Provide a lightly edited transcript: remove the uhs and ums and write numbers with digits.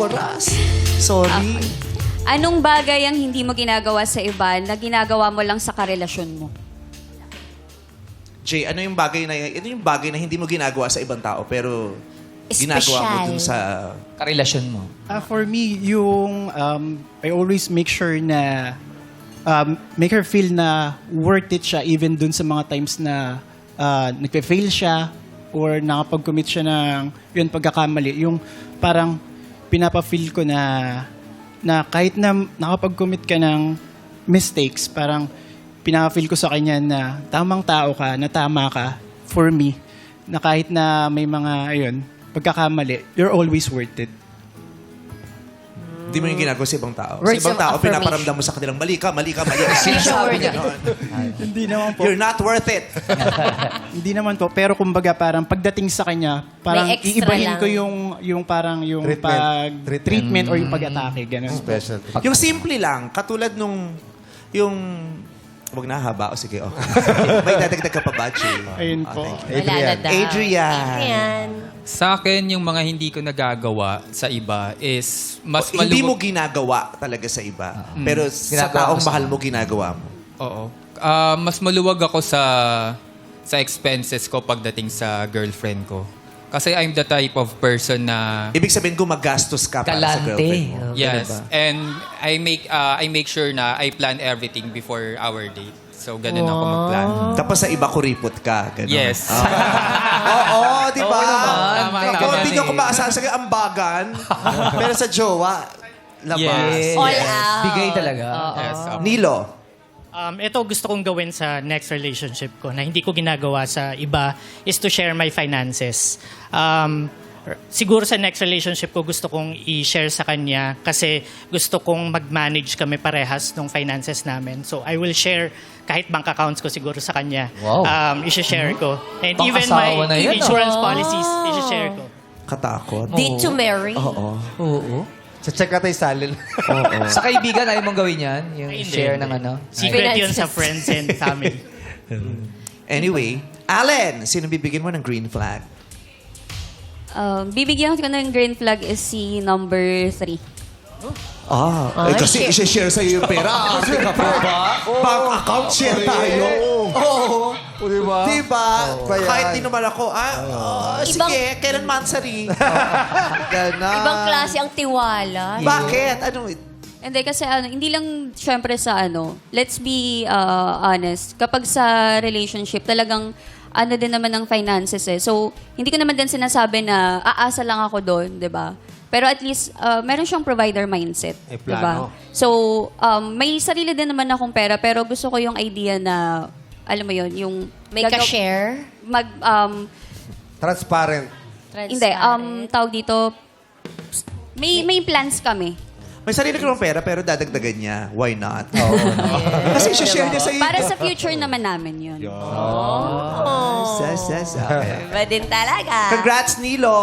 oras. Sorry. Anong bagay ang hindi mo ginagawa sa iba na ginagawa mo lang sa karelasyon mo? Jay, ano yung bagay na hindi mo ginagawa sa ibang tao pero ginagawa mo dun sa... Karelasyon mo. For me, yung I always make sure na make her feel na worth it siya even dun sa mga times na nagpe-fail siya or nakapag-commit siya ng yun pagkakamali. Yung parang pinapa-feel ko na kahit na nakapag-commit ka ng mistakes, parang pinaka-feel ko sa kanya na tamang tao ka, na tama ka for me, na kahit na may mga pagkakamali, you're always worth it. Hindi mo yung ginagawa sa ibang tao. Words Sa ibang of tao, affirmation. pinaparamdam mo sa kanilang, mali ka. Sinasabi niya. Hindi naman po. You're not worth it. Hindi naman po, pero kumbaga parang pagdating sa kanya, parang May extra iibahin lang. ko yung parang yung treatment or yung pag-atake, ganun. Special. Yung simple lang, katulad nung, yung, wag na haba, o sige, okay. May dadagdag ka pa ba, Jay? Ayun po. Wala na daw. Adrian. Adrian. Sa akin, yung mga hindi ko nagagawa sa iba is mas Hindi mo maluwag... ginagawa talaga sa iba. Pero sa Ginagawa taong ko sa- mahal mo, ginagawa mo. Oo. Mas maluwag ako sa expenses ko pagdating sa girlfriend ko. Kasi I'm the type of person na... Ibig sabihin ko, maggastos ka para sa girlfriend mo. Yes. And I make sure na I plan everything before our date. So, ganun ako mag-plan. Tapos sa iba, kuripot ka. Ganun. Yes. Oo, di ba? Tama, Ikaw, tama. hindi nyo ko maasahan sa ambagan. Pero sa jowa, labas. Yes. All out. Bigay talaga. Yes. Nilo. Ito gusto kong gawin sa next relationship ko na hindi ko ginagawa sa iba is to share my finances. Siguro sa next relationship ko gusto kong i-share sa kanya kasi gusto kong mag-manage kami parehas ng finances namin. So I will share kahit bank accounts ko siguro sa kanya. Wow. I-share ko. And Bang even asawa my na yan, insurance policies, i-share ko. Katakot. Did to marry? Oo. Oo. Sa check natin yung salil. Sa kaibigan, ayaw mong gawin yan? Yung Ay, hindi, share hindi. ng ano? Secret yun sa Finances. friends and family. Anyway, Allen, sino bibigyan mo ng green flag? Bibigyan ko ng green flag is si number 3. Kasi i-share sa'yo yung pera. Bank account share tayo. Oo. Diba? Diba? Bayan. Kahit di naman ako, sige, kailan mansari? Gana. Ibang klase ang tiwala. Bakit? Ano? Hindi kasi hindi lang syempre sa let's be honest. Kapag sa relationship, talagang din naman ng finances eh. So, hindi ko naman din sinasabi na aasa lang ako doon, 'di ba? Pero at least meron siyang provider mindset, May 'di ba? plano. So, may sarili din naman akong pera pero gusto ko yung idea na alam mo 'yon, yung May ka-share? Transparent. Hindi, tawag dito may plans kami. May sarili ka ng pera pero dadagdagan niya. Why not? Kasi i-share niya sa'yo. Para sa future naman namin 'yun. Okay. Iba din talaga. Congrats, Nilo!